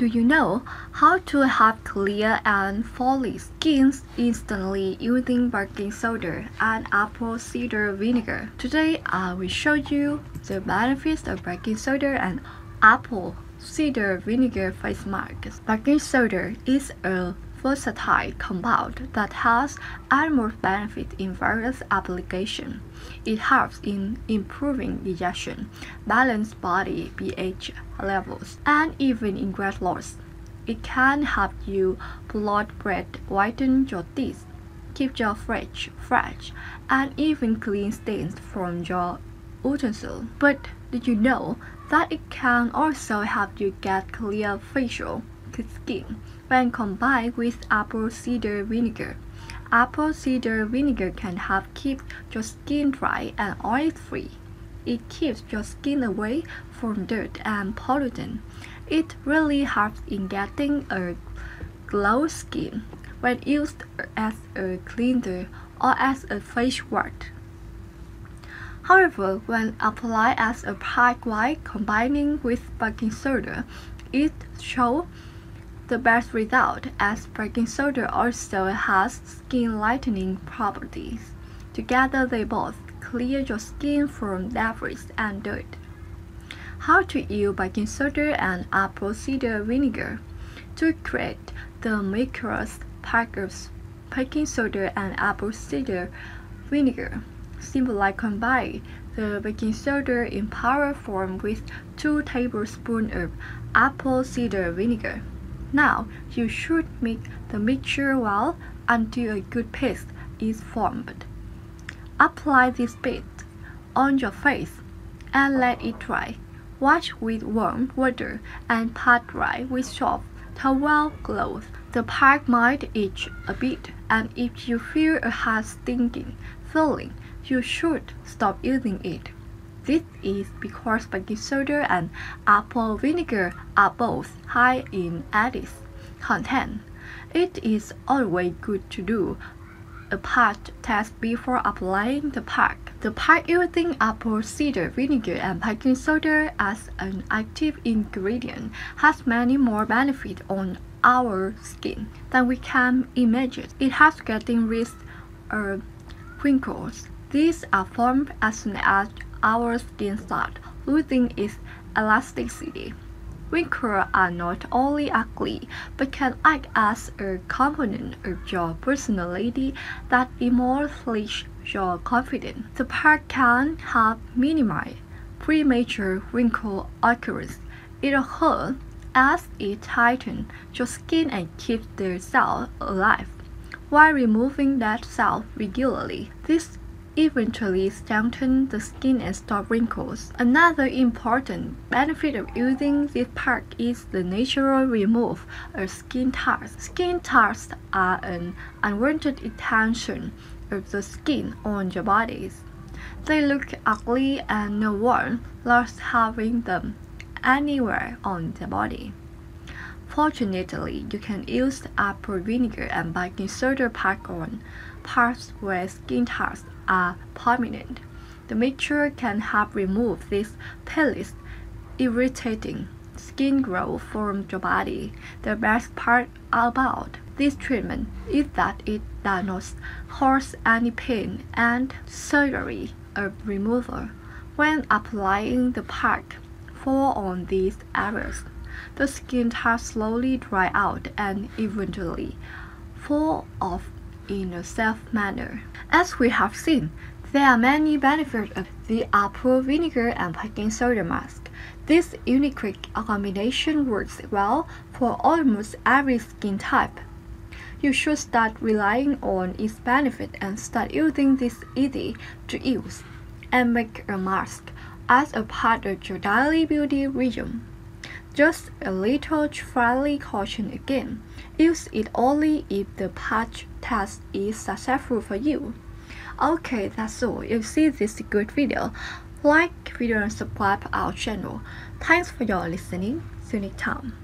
Do you know how to have clear and flawless skin instantly using baking soda and apple cider vinegar? Today I will show you the benefits of baking soda and apple cider vinegar face masks. Baking soda is a versatile compound that has animal benefits in various applications. It helps in improving digestion, balance body pH levels, and even in weight loss. It can help you blood bread, whiten your teeth, keep your fridge fresh, and even clean stains from your utensils. But did you know that it can also help you get clear facial skin when combined with apple cider vinegar? Apple cider vinegar can help keep your skin dry and oil-free. It keeps your skin away from dirt and pollutant. It really helps in getting a glow skin when used as a cleanser or as a face wash. However, when applied as a pack while combining with baking soda, it shows the best result, as baking soda also has skin lightening properties. Together they both clear your skin from debris and dirt. How to use baking soda and apple cider vinegar? To create the mixed pack of baking soda and apple cider vinegar, simply combine the baking soda in powder form with 2 tablespoons of apple cider vinegar. Now you should mix the mixture well until a good paste is formed. Apply this paste on your face and let it dry. Wash with warm water and pat dry with soft towel cloth. The pack might itch a bit, and if you feel a hard stinging feeling, you should stop using it. This is because baking soda and apple vinegar are both high in additives content. It is always good to do a patch test before applying the pack. The pack using apple cider vinegar and baking soda as an active ingredient has many more benefits on our skin than we can imagine. It helps getting rid of wrinkles. These are formed as soon as our skin starts losing its elasticity. Wrinkles are not only ugly, but can act as a component of your personality that demolish your confidence. The pack can help minimize premature wrinkle occurrence. It occurs as it tightens your skin and keeps the cell alive, while removing that cell regularly. This eventually strengthen the skin and stop wrinkles. Another important benefit of using this pack is the natural removal of skin tags. Skin tags are an unwanted extension of the skin on your bodies. They look ugly and no one likes having them anywhere on the body. Fortunately, you can use the apple vinegar and baking soda pack on parts where skin tags are prominent. The mixture can help remove this palest, irritating skin growth from your body. The best part about this treatment is that it does not cause any pain and surgery or removal. When applying the pack on these areas, the skin tags slowly dry out and eventually fall off in a safe manner. As we have seen, there are many benefits of the apple vinegar and baking soda mask. This unique combination works well for almost every skin type. You should start relying on its benefit and start using this easy to use and make a mask as a part of your daily beauty regime. Just a little friendly caution again. Use it only if the patch test is successful for you. Okay, that's all. If you see this good video, like video and subscribe our channel. Thanks for your listening. See you next time.